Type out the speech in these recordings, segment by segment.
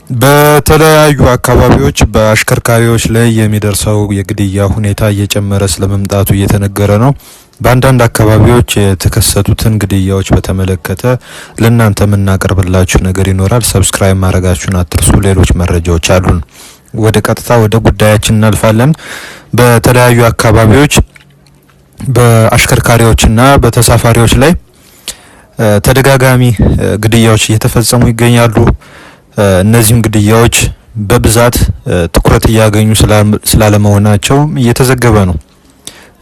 በተለያዩ አካባቢዎች በአሽከርካሪዎች ላይ የሚደርሰው የግድያ ሁኔታ እየጨመረ ስለመምጣቱ እየተነገረ ነው። በአንዳንድ አካባቢዎች የተከሰቱትን ግድያዎች በተመለከተ ለእናንተ የምናቀርብላችሁ ነገር ይኖራል። ሰብስክራይብ ማድረጋችሁን አትርሱ። ሌሎች መረጃዎች አሉን። ወደ ቀጥታ ወደ ጉዳያችን እናልፋለን። በተለያዩ አካባቢዎች በአሽከርካሪዎችና በተሳፋሪዎች ላይ ተደጋጋሚ ግድያዎች እየተፈጸሙ ይገኛሉ። እነዚህም ግድያዎች በብዛት ትኩረት እያገኙ ስላለመሆናቸው እየተዘገበ ነው።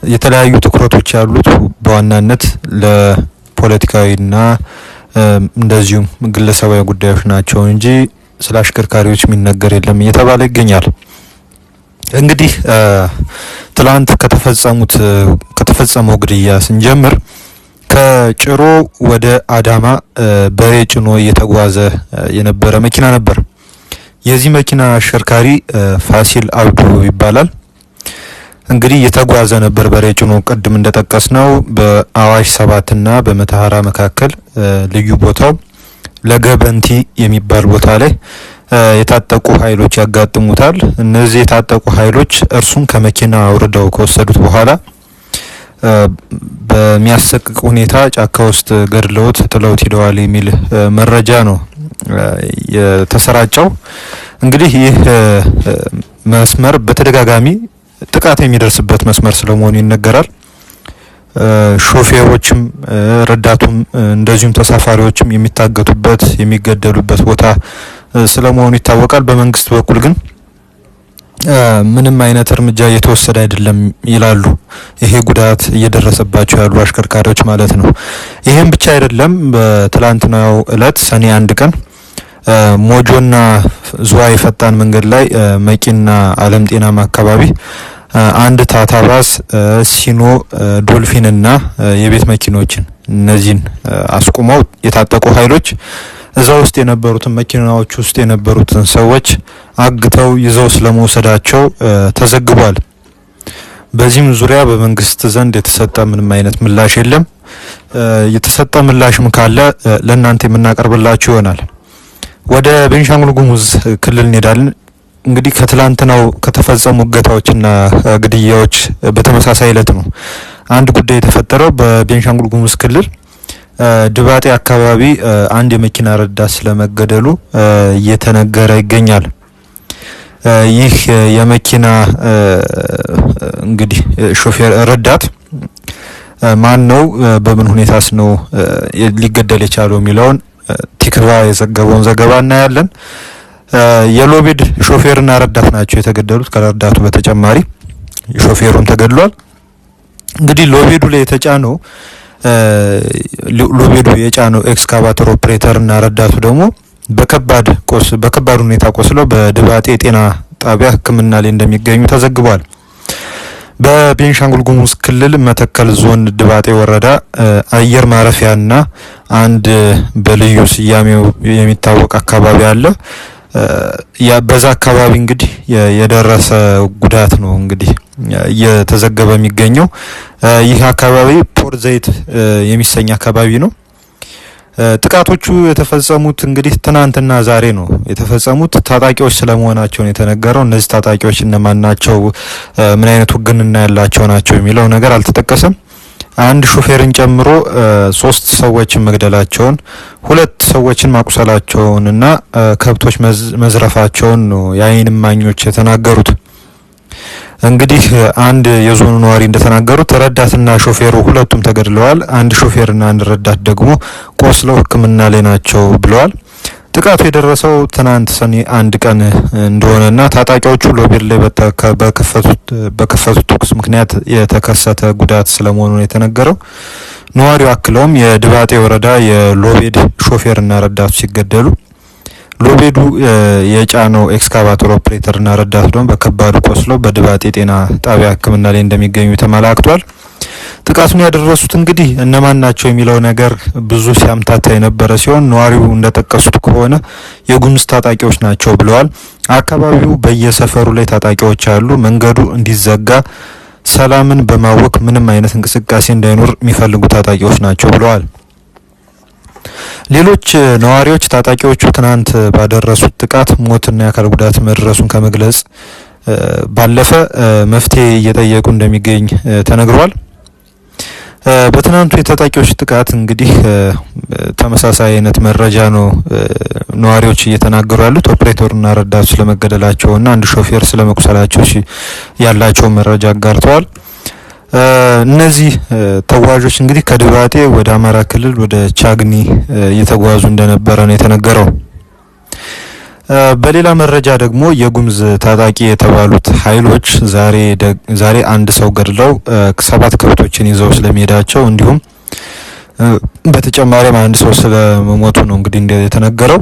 የተለያዩ ትኩረቶች ያሉት በዋናነት ለፖለቲካዊና እንደዚሁም ግለሰባዊ ጉዳዮች ናቸው እንጂ ስለ አሽከርካሪዎች የሚነገር የለም እየተባለ ይገኛል። እንግዲህ ትላንት ከተፈጸመው ግድያ ስንጀምር ከጭሮ ወደ አዳማ በሬ ጭኖ እየተጓዘ የነበረ መኪና ነበር። የዚህ መኪና አሽከርካሪ ፋሲል አብዱ ይባላል። እንግዲህ እየተጓዘ ነበር በሬ ጭኖ። ቅድም እንደጠቀስነው በአዋሽ 7 እና በመተሐራ መካከል ልዩ ቦታው ለገበንቲ የሚባል ቦታ ላይ የታጠቁ ኃይሎች ያጋጥሙታል። እነዚህ የታጠቁ ኃይሎች እርሱን ከመኪና አውርደው ከወሰዱት በኋላ በሚያሰቅቅ ሁኔታ ጫካ ውስጥ ገድለውት ጥለውት ሄደዋል የሚል መረጃ ነው የተሰራጨው። እንግዲህ ይህ መስመር በተደጋጋሚ ጥቃት የሚደርስበት መስመር ስለመሆኑ ይነገራል። ሾፌሮችም ረዳቱም እንደዚሁም ተሳፋሪዎችም የሚታገቱበት የሚገደሉበት ቦታ ስለመሆኑ ይታወቃል። በመንግስት በኩል ግን ምንም አይነት እርምጃ እየተወሰደ አይደለም ይላሉ። ይሄ ጉዳት እየደረሰባቸው ያሉ አሽከርካሪዎች ማለት ነው። ይሄም ብቻ አይደለም። በትላንትናው እለት ሰኔ 1 ቀን ሞጆና ዝዋይ ፈጣን መንገድ ላይ መቂና አለም ጤናማ አካባቢ አንድ ታታባስ ሲኖ ዶልፊንና የቤት መኪኖችን እነዚህን አስቁመው የታጠቁ ኃይሎች እዛ ውስጥ የነበሩትን መኪናዎች ውስጥ የነበሩትን ሰዎች አግተው ይዘው ስለመውሰዳቸው ተዘግቧል። በዚህም ዙሪያ በመንግስት ዘንድ የተሰጠ ምንም አይነት ምላሽ የለም። የተሰጠ ምላሽም ካለ ለእናንተ የምናቀርብላችሁ ይሆናል። ወደ ቤንሻንጉል ጉሙዝ ክልል እንሄዳለን። እንግዲህ ከትላንትናው ከተፈጸሙ እገታዎችና ግድያዎች በተመሳሳይ ዕለት ነው አንድ ጉዳይ የተፈጠረው። በቤንሻንጉል ጉሙዝ ክልል ድባጤ አካባቢ አንድ የመኪና ረዳት ስለመገደሉ እየተነገረ ይገኛል። ይህ የመኪና እንግዲህ ሾፌር ረዳት ማን ነው፣ በምን ሁኔታስ ነው ሊገደል የቻለው የሚለውን ቲክቫ የዘገበውን ዘገባ እናያለን። የሎቤድ ሾፌርና ረዳት ናቸው የተገደሉት። ከረዳቱ በተጨማሪ ሾፌሩም ተገድሏል። እንግዲህ ሎቤዱ ላይ የተጫነው ሎቤዱ የጫነው ኤክስካቫተር ኦፕሬተር እና ረዳቱ ደግሞ በከባድ ሁኔታ ቆስለው በድባጤ የጤና ጣቢያ ሕክምና ላይ እንደሚገኙ ተዘግቧል። በቤንሻንጉል ጉሙዝ ክልል መተከል ዞን ድባጤ ወረዳ አየር ማረፊያና አንድ በልዩ ስያሜው የሚታወቅ አካባቢ አለ። በዛ አካባቢ እንግዲህ የደረሰ ጉዳት ነው እንግዲህ እየተዘገበ የሚገኘው። ይህ አካባቢ ፖርት ዘይት የሚሰኝ አካባቢ ነው። ጥቃቶቹ የተፈጸሙት እንግዲህ ትናንትና ዛሬ ነው የተፈጸሙት። ታጣቂዎች ስለመሆናቸው ነው የተነገረው። እነዚህ ታጣቂዎች እነማን ናቸው፣ ምን አይነት ውግንና ያላቸው ናቸው የሚለው ነገር አልተጠቀሰም። አንድ ሾፌርን ጨምሮ 3 ሰዎችን መግደላቸውን፣ 2 ሰዎችን ማቁሰላቸውንና ከብቶች መዝረፋቸውን ነው የዓይን እማኞች የተናገሩት። እንግዲህ አንድ የዞኑ ነዋሪ እንደተናገሩት ረዳትና ሾፌሩ ሁለቱም ተገድለዋል። አንድ ሾፌርና አንድ ረዳት ደግሞ ቆስለው ሕክምና ላይ ናቸው ብለዋል። ጥቃቱ የደረሰው ትናንት ሰኔ 1 ቀን እንደሆነና ታጣቂዎቹ ሎቤድ ላይ በከፈቱት ተኩስ ምክንያት የተከሰተ ጉዳት ስለመሆኑ ነው የተነገረው። ነዋሪው አክለውም የድባጤ ወረዳ የሎቤድ ሾፌርና ረዳቱ ሲገደሉ ሎቤዱ የጫነው ኤክስካቫተር ኦፕሬተርና ረዳት ደግሞ በከባዱ ቆስለው በድባጤ ጤና ጣቢያ ሕክምና ላይ እንደሚገኙ ተመላክቷል። ጥቃቱን ያደረሱት እንግዲህ እነማን ናቸው የሚለው ነገር ብዙ ሲያምታታ የነበረ ሲሆን ነዋሪው እንደጠቀሱት ከሆነ የጉሙዝ ታጣቂዎች ናቸው ብለዋል። አካባቢው በየሰፈሩ ላይ ታጣቂዎች አሉ። መንገዱ እንዲዘጋ ሰላምን በማወክ ምንም አይነት እንቅስቃሴ እንዳይኖር የሚፈልጉ ታጣቂዎች ናቸው ብለዋል። ሌሎች ነዋሪዎች ታጣቂዎቹ ትናንት ባደረሱት ጥቃት ሞትና የአካል ጉዳት መድረሱን ከመግለጽ ባለፈ መፍትሄ እየጠየቁ እንደሚገኝ ተነግሯል። በትናንቱ የታጣቂዎች ጥቃት እንግዲህ ተመሳሳይ አይነት መረጃ ነው ነዋሪዎች እየተናገሩ ያሉት። ኦፕሬተሩና ረዳቱ ስለመገደላቸውና አንድ ሾፌር ስለመቁሰላቸው ያላቸው መረጃ አጋርተዋል። እነዚህ ተዋዦች እንግዲህ ከድባጤ ወደ አማራ ክልል ወደ ቻግኒ እየተጓዙ እንደነበረ ነው የተነገረው። በሌላ መረጃ ደግሞ የጉምዝ ታጣቂ የተባሉት ኃይሎች ዛሬ አንድ ሰው ገድለው 7 ከብቶችን ይዘው ስለሚሄዳቸው እንዲሁም በተጨማሪም አንድ ሰው ስለመሞቱ ነው እንግዲህ የተነገረው።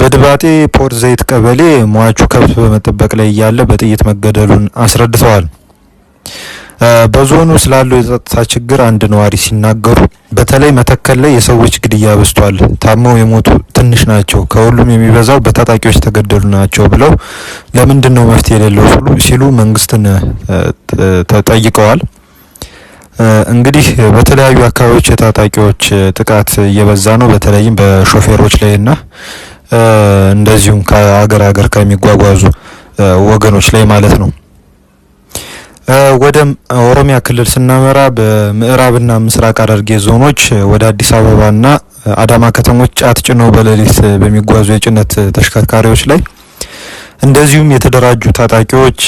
በድባጤ ፖርት ዘይት ቀበሌ ሟቹ ከብት በመጠበቅ ላይ እያለ በጥይት መገደሉን አስረድተዋል። በዞኑ ስላለው የጸጥታ ችግር አንድ ነዋሪ ሲናገሩ በተለይ መተከል ላይ የሰዎች ግድያ በዝቷል፣ ታመው የሞቱ ትንሽ ናቸው፣ ከሁሉም የሚበዛው በታጣቂዎች ተገደሉ ናቸው ብለው ለምንድነው መፍትሄ የሌለው ሲሉ መንግስትን ተጠይቀዋል። እንግዲህ በተለያዩ አካባቢዎች የታጣቂዎች ጥቃት እየበዛ ነው፣ በተለይም በሾፌሮች ላይና እንደዚሁም ከአገር ከሚጓጓዙ ወገኖች ላይ ማለት ነው። ወደ ኦሮሚያ ክልል ስናመራ በምዕራብና ምስራቅ ሐረርጌ ዞኖች ወደ አዲስ አበባና አዳማ ከተሞች ጫት ጭነው በሌሊት በሚጓዙ የጭነት ተሽከርካሪዎች ላይ እንደዚሁም የተደራጁ ታጣቂዎች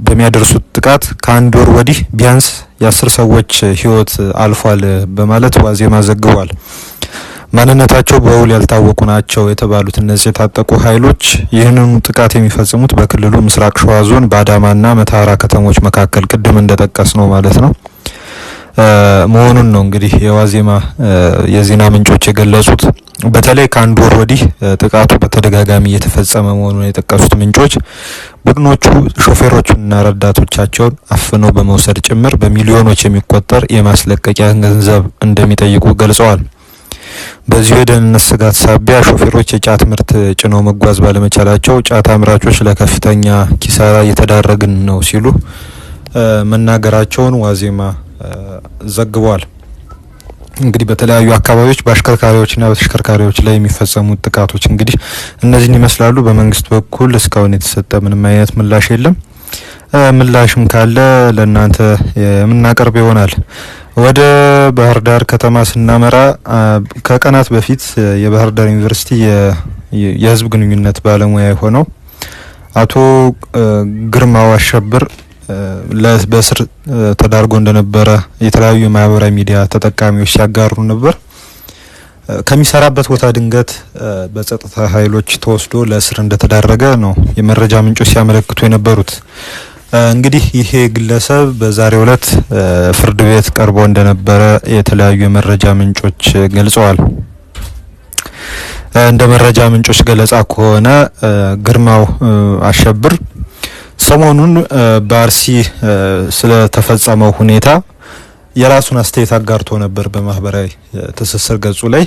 በሚያደርሱት ጥቃት ከአንድ ወር ወዲህ ቢያንስ የ10 ሰዎች ህይወት አልፏል በማለት ዋዜማ ዘግቧል። ማንነታቸው በውል ያልታወቁ ናቸው የተባሉት እነዚህ የታጠቁ ኃይሎች ይህንኑ ጥቃት የሚፈጽሙት በክልሉ ምስራቅ ሸዋ ዞን በአዳማና መተሃራ ከተሞች መካከል ቅድም እንደጠቀስ ነው ማለት ነው መሆኑን ነው እንግዲህ የዋዜማ የዜና ምንጮች የገለጹት። በተለይ ከአንድ ወር ወዲህ ጥቃቱ በተደጋጋሚ እየተፈጸመ መሆኑን የጠቀሱት ምንጮች ቡድኖቹ ሾፌሮችንና ረዳቶቻቸውን አፍነው በመውሰድ ጭምር በሚሊዮኖች የሚቆጠር የማስለቀቂያ ገንዘብ እንደሚጠይቁ ገልጸዋል። በዚህ የደህንነት ስጋት ሳቢያ ሾፌሮች የጫት ምርት ጭነው መጓዝ ባለመቻላቸው ጫት አምራቾች ለከፍተኛ ኪሳራ እየተዳረግን ነው ሲሉ መናገራቸውን ዋዜማ ዘግቧል። እንግዲህ በተለያዩ አካባቢዎች በአሽከርካሪዎችና በተሽከርካሪዎች ላይ የሚፈጸሙት ጥቃቶች እንግዲህ እነዚህን ይመስላሉ። በመንግስት በኩል እስካሁን የተሰጠ ምንም አይነት ምላሽ የለም። ምላሽም ካለ ለእናንተ የምናቀርብ ይሆናል። ወደ ባህር ዳር ከተማ ስናመራ ከቀናት በፊት የባህር ዳር ዩኒቨርሲቲ የህዝብ ግንኙነት ባለሙያ የሆነው አቶ ግርማው አሸብር በእስር ተዳርጎ እንደነበረ የተለያዩ የማህበራዊ ሚዲያ ተጠቃሚዎች ሲያጋሩ ነበር። ከሚሰራበት ቦታ ድንገት በጸጥታ ኃይሎች ተወስዶ ለእስር እንደተዳረገ ነው የመረጃ ምንጮች ሲያመለክቱ የነበሩት። እንግዲህ ይሄ ግለሰብ በዛሬው ዕለት ፍርድ ቤት ቀርቦ እንደነበረ የተለያዩ የመረጃ ምንጮች ገልጸዋል። እንደ መረጃ ምንጮች ገለጻ ከሆነ ግርማው አሸብር ሰሞኑን በአርሲ ስለተፈጸመው ሁኔታ የራሱን አስተያየት አጋርቶ ነበር በማህበራዊ ትስስር ገጹ ላይ።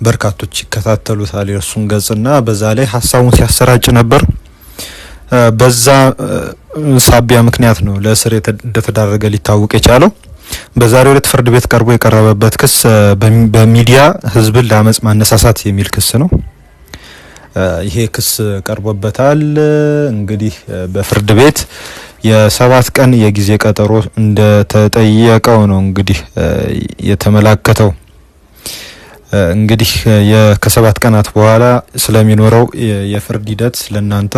በርካቶች ይከታተሉታል የእሱን ገጽና በዛ ላይ ሀሳቡን ሲያሰራጭ ነበር። በዛ ሳቢያ ምክንያት ነው ለእስር እንደተዳረገ ሊታወቅ የቻለው። በዛሬው ዕለት ፍርድ ቤት ቀርቦ የቀረበበት ክስ በሚዲያ ህዝብን ለአመጽ ማነሳሳት የሚል ክስ ነው። ይሄ ክስ ቀርቦበታል። እንግዲህ በፍርድ ቤት የ7 ቀን የጊዜ ቀጠሮ እንደተጠየቀው ነው እንግዲህ የተመላከተው። እንግዲህ ከ7 ቀናት በኋላ ስለሚኖረው የፍርድ ሂደት ለናንተ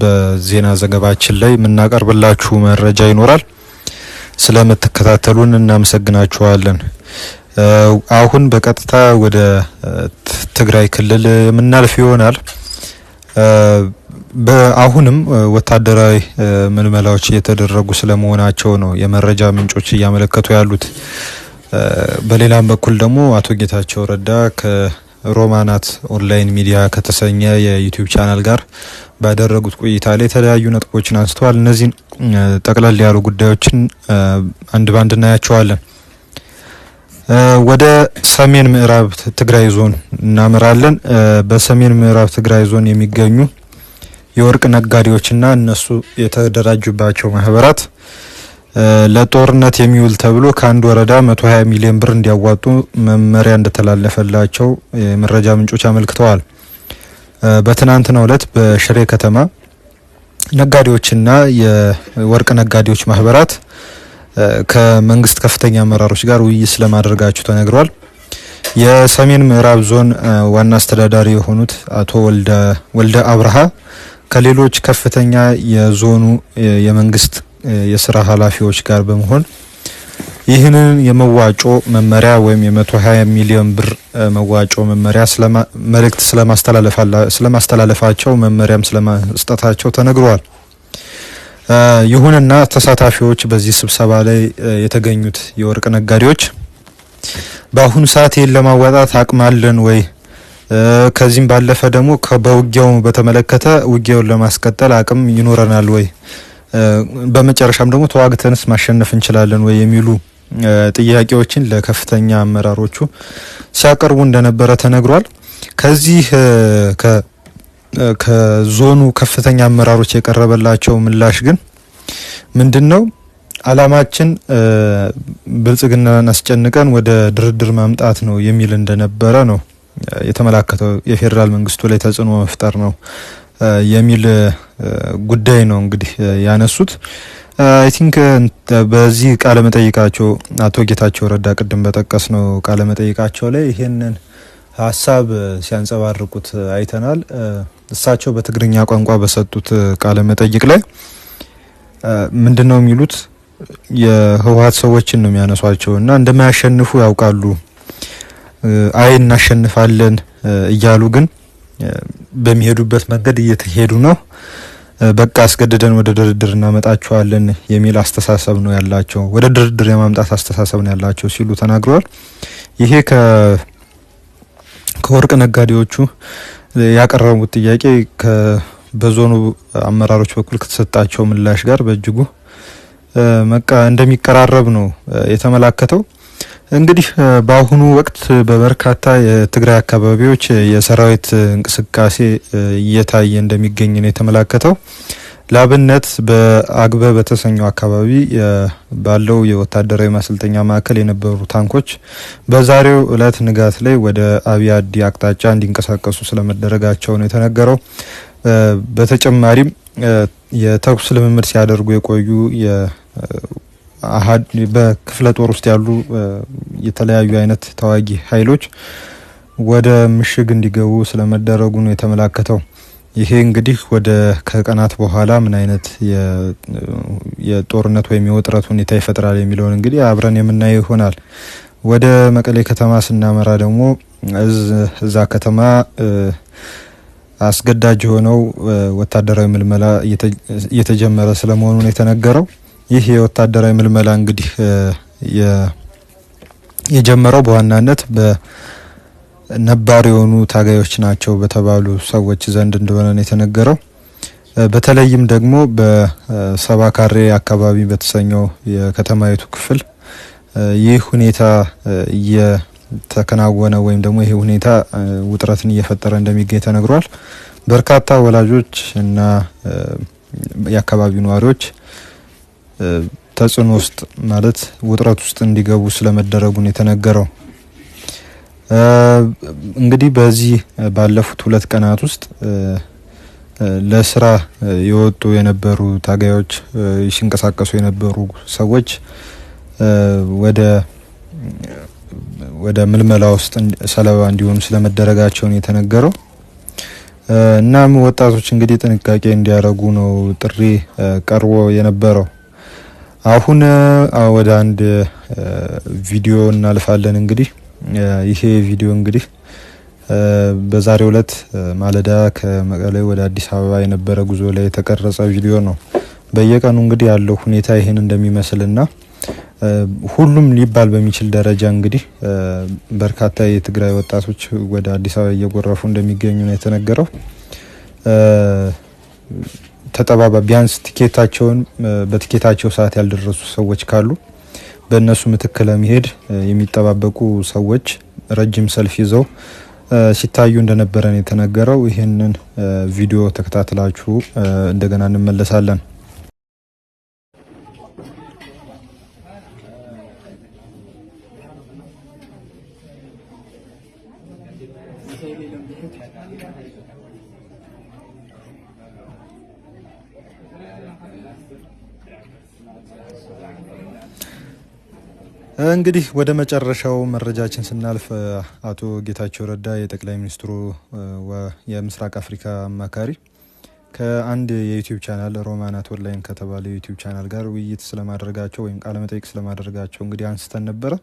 በዜና ዘገባችን ላይ የምናቀርብላችሁ መረጃ ይኖራል። ስለምትከታተሉን እናመሰግናችኋለን። አሁን በቀጥታ ወደ ትግራይ ክልል የምናልፍ ይሆናል። በአሁንም ወታደራዊ ምልመላዎች እየተደረጉ ስለመሆናቸው ነው የመረጃ ምንጮች እያመለከቱ ያሉት። በሌላም በኩል ደግሞ አቶ ጌታቸው ረዳ ከሮማናት ኦንላይን ሚዲያ ከተሰኘ የዩቲዩብ ቻናል ጋር ባደረጉት ቆይታ ላይ የተለያዩ ነጥቦችን አንስተዋል። እነዚህን ጠቅላላ ያሉ ጉዳዮችን አንድ ባንድ እናያቸዋለን። ወደ ሰሜን ምዕራብ ትግራይ ዞን እናመራለን። በሰሜን ምዕራብ ትግራይ ዞን የሚገኙ የወርቅ ነጋዴዎችና እነሱ የተደራጁባቸው ማህበራት ለጦርነት የሚውል ተብሎ ከአንድ ወረዳ 120 ሚሊዮን ብር እንዲያዋጡ መመሪያ እንደተላለፈላቸው የመረጃ ምንጮች አመልክተዋል። በትናንትናው ዕለት በሽሬ ከተማ ነጋዴዎችና የወርቅ ነጋዴዎች ማህበራት ከመንግስት ከፍተኛ አመራሮች ጋር ውይይት ስለማድረጋቸው ተነግሯል። የሰሜን ምዕራብ ዞን ዋና አስተዳዳሪ የሆኑት አቶ ወልደ አብርሃ ከሌሎች ከፍተኛ የዞኑ የመንግስት የስራ ኃላፊዎች ጋር በመሆን ይህንን የመዋጮ መመሪያ ወይም የ120 ሚሊዮን ብር መዋጮ መመሪያ መልእክት ስለማስተላለፋቸው መመሪያም ስለማስጠታቸው ተነግሯል። ይሁንና ተሳታፊዎች በዚህ ስብሰባ ላይ የተገኙት የወርቅ ነጋዴዎች በአሁኑ ሰዓት ይህን ለማዋጣት አቅም አለን ወይ፣ ከዚህም ባለፈ ደግሞ በውጊያው በተመለከተ ውጊያውን ለማስቀጠል አቅም ይኖረናል ወይ፣ በመጨረሻም ደግሞ ተዋግተንስ ማሸነፍ እንችላለን ወይ የሚሉ ጥያቄዎችን ለከፍተኛ አመራሮቹ ሲያቀርቡ እንደነበረ ተነግሯል። ከዚህ ከዞኑ ከፍተኛ አመራሮች የቀረበላቸው ምላሽ ግን ምንድነው? አላማችን ብልጽግናን አስጨንቀን ወደ ድርድር ማምጣት ነው የሚል እንደነበረ ነው የተመላከተው። የፌዴራል መንግስቱ ላይ ተጽዕኖ መፍጠር ነው የሚል ጉዳይ ነው እንግዲህ ያነሱት። አይ ቲንክ በዚህ ቃለ መጠይቃቸው አቶ ጌታቸው ረዳ ቅድም በጠቀስ ነው ቃለ መጠይቃቸው ላይ ይሄንን ሀሳብ ሲያንጸባርቁት አይተናል። እሳቸው በትግርኛ ቋንቋ በሰጡት ቃለ መጠይቅ ላይ ምንድነው የሚሉት? የህወሓት ሰዎችን ነው የሚያነሷቸው እና እንደማያሸንፉ ያውቃሉ። አይ እናሸንፋለን እያሉ ግን በሚሄዱበት መንገድ እየተሄዱ ነው። በቃ አስገድደን ወደ ድርድር እናመጣቸዋለን የሚል አስተሳሰብ ነው ያላቸው፣ ወደ ድርድር የማምጣት አስተሳሰብ ነው ያላቸው ሲሉ ተናግረዋል። ይሄ ከወርቅ ነጋዴዎቹ ያቀረቡት ጥያቄ በዞኑ አመራሮች በኩል ከተሰጣቸው ምላሽ ጋር በእጅጉ እንደሚቀራረብ ነው የተመላከተው። እንግዲህ በአሁኑ ወቅት በበርካታ የትግራይ አካባቢዎች የሰራዊት እንቅስቃሴ እየታየ እንደሚገኝ ነው የተመላከተው። ላብነት በአግበ በተሰኘው አካባቢ ባለው የወታደራዊ ማሰልጠኛ ማዕከል የነበሩ ታንኮች በዛሬው እለት ንጋት ላይ ወደ አብያዲ አቅጣጫ እንዲንቀሳቀሱ ስለመደረጋቸው ነው የተነገረው። በተጨማሪም የተኩስ ልምምድ ሲያደርጉ የቆዩ በክፍለ ጦር ውስጥ ያሉ የተለያዩ አይነት ተዋጊ ኃይሎች ወደ ምሽግ እንዲገቡ ስለመደረጉ ነው የተመላከተው። ይሄ እንግዲህ ከቀናት በኋላ ምን አይነት የጦርነት ወይም የውጥረት ሁኔታ ይፈጥራል የሚለውን እንግዲህ አብረን የምናየው ይሆናል። ወደ መቀሌ ከተማ ስናመራ ደግሞ እዛ ከተማ አስገዳጅ የሆነው ወታደራዊ ምልመላ እየተጀመረ ስለመሆኑ ነው የተነገረው። ይህ የወታደራዊ ምልመላ እንግዲህ የጀመረው በዋናነት በነባር የሆኑ ታጋዮች ናቸው በተባሉ ሰዎች ዘንድ እንደሆነ ነው የተነገረው። በተለይም ደግሞ በሰባ ካሬ አካባቢ በተሰኘው የከተማይቱ ክፍል ይህ ሁኔታ እየተከናወነ ወይም ደግሞ ይህ ሁኔታ ውጥረትን እየፈጠረ እንደሚገኝ ተነግሯል። በርካታ ወላጆች እና የአካባቢው ነዋሪዎች ተጽዕኖ ውስጥ ማለት ውጥረት ውስጥ እንዲገቡ ስለመደረጉ ነው የተነገረው። እንግዲህ በዚህ ባለፉት 2 ቀናት ውስጥ ለስራ የወጡ የነበሩ ታጋዮች ሲንቀሳቀሱ የነበሩ ሰዎች ወደ ምልመላ ውስጥ ሰለባ እንዲሆኑ ስለመደረጋቸው ነው የተነገረው። እናም ወጣቶች እንግዲህ ጥንቃቄ እንዲያደርጉ ነው ጥሪ ቀርቦ የነበረው። አሁን ወደ አንድ ቪዲዮ እናልፋለን። እንግዲህ ይሄ ቪዲዮ እንግዲህ በዛሬው ዕለት ማለዳ ከመቀሌ ወደ አዲስ አበባ የነበረ ጉዞ ላይ የተቀረጸ ቪዲዮ ነው። በየቀኑ እንግዲህ ያለው ሁኔታ ይሄን እንደሚመስልና ሁሉም ሊባል በሚችል ደረጃ እንግዲህ በርካታ የትግራይ ወጣቶች ወደ አዲስ አበባ እየጎረፉ እንደሚገኙ ነው የተነገረው። ቢያንስ ቲኬታቸውን በቲኬታቸው ሰዓት ያልደረሱ ሰዎች ካሉ በእነሱ ምትክ ለመሄድ የሚጠባበቁ ሰዎች ረጅም ሰልፍ ይዘው ሲታዩ እንደነበረ ነው የተነገረው። ይህንን ቪዲዮ ተከታትላችሁ እንደገና እንመለሳለን። እንግዲህ ወደ መጨረሻው መረጃችን ስናልፍ አቶ ጌታቸው ረዳ የጠቅላይ ሚኒስትሩ የምስራቅ አፍሪካ አማካሪ ከአንድ የዩቲዩብ ቻናል ሮማናት ኦንላይን ከተባለ የዩቲዩብ ቻናል ጋር ውይይት ስለማድረጋቸው ወይም ቃለ መጠይቅ ስለማድረጋቸው እንግዲህ አንስተን ነበረ።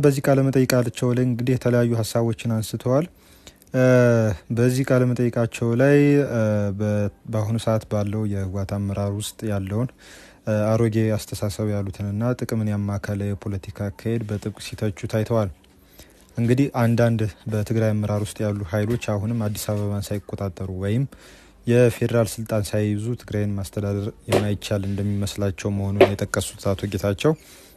በዚህ ቃለ መጠይቃቸው ላይ እንግዲህ የተለያዩ ሀሳቦችን አንስተዋል። በዚህ ቃለ መጠይቃቸው ላይ በአሁኑ ሰዓት ባለው የህወሓት አመራር ውስጥ ያለውን አሮጌ አስተሳሰብ ያሉትንና ጥቅምን ያማከለ የፖለቲካ አካሄድ በጥብቅ ሲተቹ ታይተዋል። እንግዲህ አንዳንድ በትግራይ አመራር ውስጥ ያሉ ኃይሎች አሁንም አዲስ አበባን ሳይቆጣጠሩ ወይም የፌዴራል ስልጣን ሳይይዙ ትግራይን ማስተዳደር የማይቻል እንደሚመስላቸው መሆኑን የጠቀሱት አቶ ጌታቸው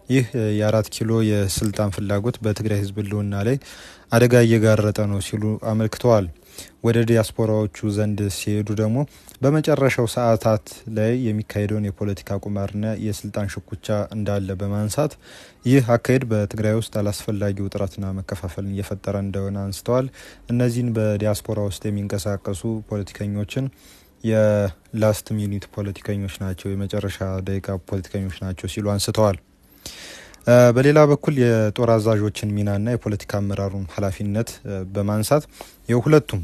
ይህ የ4 ኪሎ የስልጣን ፍላጎት በትግራይ ህዝብ ህልውና ላይ አደጋ እየጋረጠ ነው ሲሉ አመልክተዋል። ወደ ዲያስፖራዎቹ ዘንድ ሲሄዱ ደግሞ በመጨረሻው ሰዓታት ላይ የሚካሄደውን የፖለቲካ ቁማርና የስልጣን ሽኩቻ እንዳለ በማንሳት ይህ አካሄድ በትግራይ ውስጥ አላስፈላጊ ውጥረትና መከፋፈልን እየፈጠረ እንደሆነ አንስተዋል። እነዚህን በዲያስፖራ ውስጥ የሚንቀሳቀሱ ፖለቲከኞችን የላስት ሚኒት ፖለቲከኞች ናቸው፣ የመጨረሻ ደቂቃ ፖለቲከኞች ናቸው ሲሉ አንስተዋል። በሌላ በኩል የጦር አዛዦችን ሚናና የፖለቲካ አመራሩን ኃላፊነት በማንሳት የሁለቱም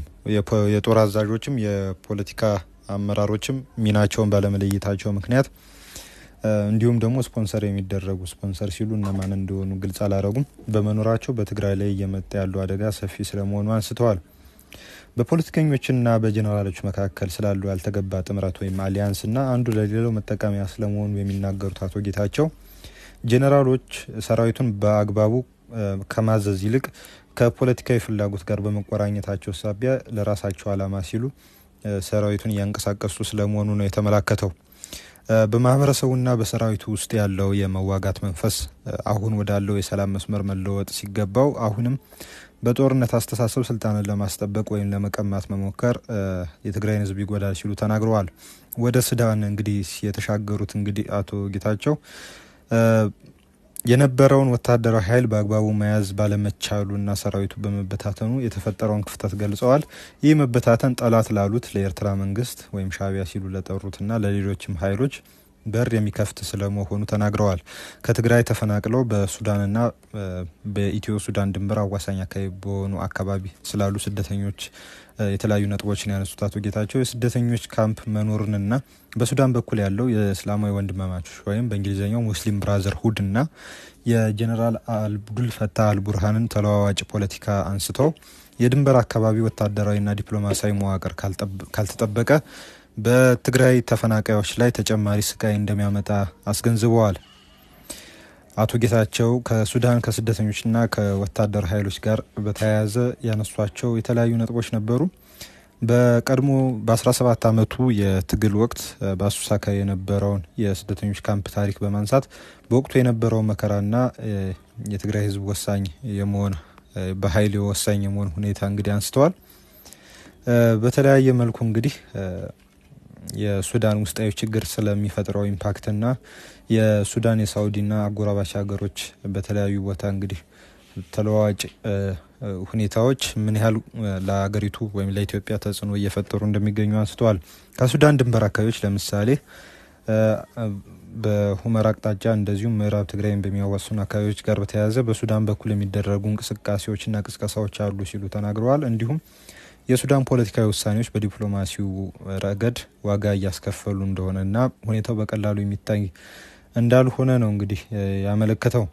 የጦር አዛዦችም የፖለቲካ አመራሮችም ሚናቸውን ባለመለየታቸው ምክንያት እንዲሁም ደግሞ ስፖንሰር የሚደረጉ ስፖንሰር ሲሉ እነማን እንደሆኑ ግልጽ አላረጉም በመኖራቸው በትግራይ ላይ እየመጣ ያለው አደጋ ሰፊ ስለመሆኑ አንስተዋል። በፖለቲከኞችና በጀነራሎች መካከል ስላሉ ያልተገባ ጥምረት ወይም አሊያንስና አንዱ ለሌላው መጠቀሚያ ስለመሆኑ የሚናገሩት አቶ ጌታቸው ጄኔራሎች ሰራዊቱን በአግባቡ ከማዘዝ ይልቅ ከፖለቲካዊ ፍላጎት ጋር በመቆራኘታቸው ሳቢያ ለራሳቸው አላማ ሲሉ ሰራዊቱን እያንቀሳቀሱ ስለመሆኑ ነው የተመላከተው። በማህበረሰቡና በሰራዊቱ ውስጥ ያለው የመዋጋት መንፈስ አሁን ወዳለው የሰላም መስመር መለወጥ ሲገባው አሁንም በጦርነት አስተሳሰብ ስልጣንን ለማስጠበቅ ወይም ለመቀማት መሞከር የትግራይን ህዝብ ይጎዳል ሲሉ ተናግረዋል። ወደ ሱዳን እንግዲህ የተሻገሩት እንግዲህ አቶ ጌታቸው የነበረውን ወታደራዊ ኃይል በአግባቡ መያዝ ባለመቻሉና ሰራዊቱ በመበታተኑ የተፈጠረውን ክፍተት ገልጸዋል። ይህ መበታተን ጠላት ላሉት ለኤርትራ መንግስት ወይም ሻዕቢያ ሲሉ ለጠሩትና ለሌሎችም ኃይሎች በር የሚከፍት ስለመሆኑ ተናግረዋል። ከትግራይ ተፈናቅለው በሱዳንና በኢትዮ ሱዳን ድንበር አዋሳኝ አካባቢ በሆኑ አካባቢ ስላሉ ስደተኞች የተለያዩ ነጥቦችን ያነሱት አቶ ጌታቸው የስደተኞች ካምፕ መኖርንና በሱዳን በኩል ያለው የእስላማዊ ወንድማማቾች ወይም በእንግሊዝኛው ሙስሊም ብራዘርሁድ እና የጀነራል አብዱል ፈታህ አልቡርሃንን ተለዋዋጭ ፖለቲካ አንስተው የድንበር አካባቢ ወታደራዊና ዲፕሎማሲያዊ መዋቅር ካልተጠበቀ በትግራይ ተፈናቃዮች ላይ ተጨማሪ ስቃይ እንደሚያመጣ አስገንዝበዋል። አቶ ጌታቸው ከሱዳን ከስደተኞችና ከወታደር ኃይሎች ጋር በተያያዘ ያነሷቸው የተለያዩ ነጥቦች ነበሩ። በቀድሞ በ17 ዓመቱ የትግል ወቅት በአሱሳ አካባቢ የነበረውን የስደተኞች ካምፕ ታሪክ በማንሳት በወቅቱ የነበረው መከራና የትግራይ ህዝብ ወሳኝ የመሆን በኃይል ወሳኝ የመሆን ሁኔታ እንግዲህ አንስተዋል። በተለያየ መልኩ እንግዲህ የሱዳን ውስጣዊ ችግር ስለሚፈጥረው ኢምፓክትና የሱዳን የሳውዲና አጎራባች ሀገሮች በተለያዩ ቦታ እንግዲህ ተለዋዋጭ ሁኔታዎች ምን ያህል ለሀገሪቱ ወይም ለኢትዮጵያ ተጽዕኖ እየፈጠሩ እንደሚገኙ አንስተዋል። ከሱዳን ድንበር አካባቢዎች ለምሳሌ በሁመራ አቅጣጫ እንደዚሁም ምዕራብ ትግራይን በሚያዋስኑ አካባቢዎች ጋር በተያያዘ በሱዳን በኩል የሚደረጉ እንቅስቃሴዎችና ቅስቀሳዎች አሉ ሲሉ ተናግረዋል። እንዲሁም የሱዳን ፖለቲካዊ ውሳኔዎች በዲፕሎማሲው ረገድ ዋጋ እያስከፈሉ እንደሆነና ሁኔታው በቀላሉ የሚታይ እንዳልሆነ ነው እንግዲህ ያመለከተው።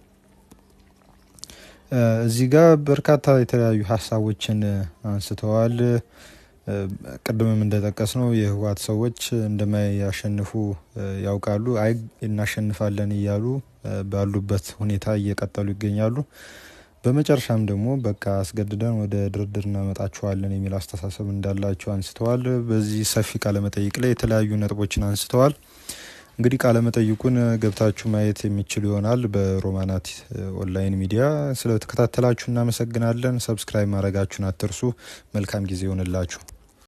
እዚህ ጋር በርካታ የተለያዩ ሀሳቦችን አንስተዋል። ቅድምም እንደጠቀስ ነው የህወሓት ሰዎች እንደማያሸንፉ ያውቃሉ። አይ እናሸንፋለን እያሉ ባሉበት ሁኔታ እየቀጠሉ ይገኛሉ። በመጨረሻም ደግሞ በቃ አስገድደን ወደ ድርድር እናመጣቸዋለን የሚል አስተሳሰብ እንዳላቸው አንስተዋል። በዚህ ሰፊ ቃለመጠይቅ ላይ የተለያዩ ነጥቦችን አንስተዋል። እንግዲህ ቃለመጠይቁን ገብታችሁ ማየት የሚችሉ ይሆናል በሮማናት ኦንላይን ሚዲያ። ስለተከታተላችሁ እናመሰግናለን። ሰብስክራይብ ማድረጋችሁን አትርሱ። መልካም ጊዜ ይሆንላችሁ።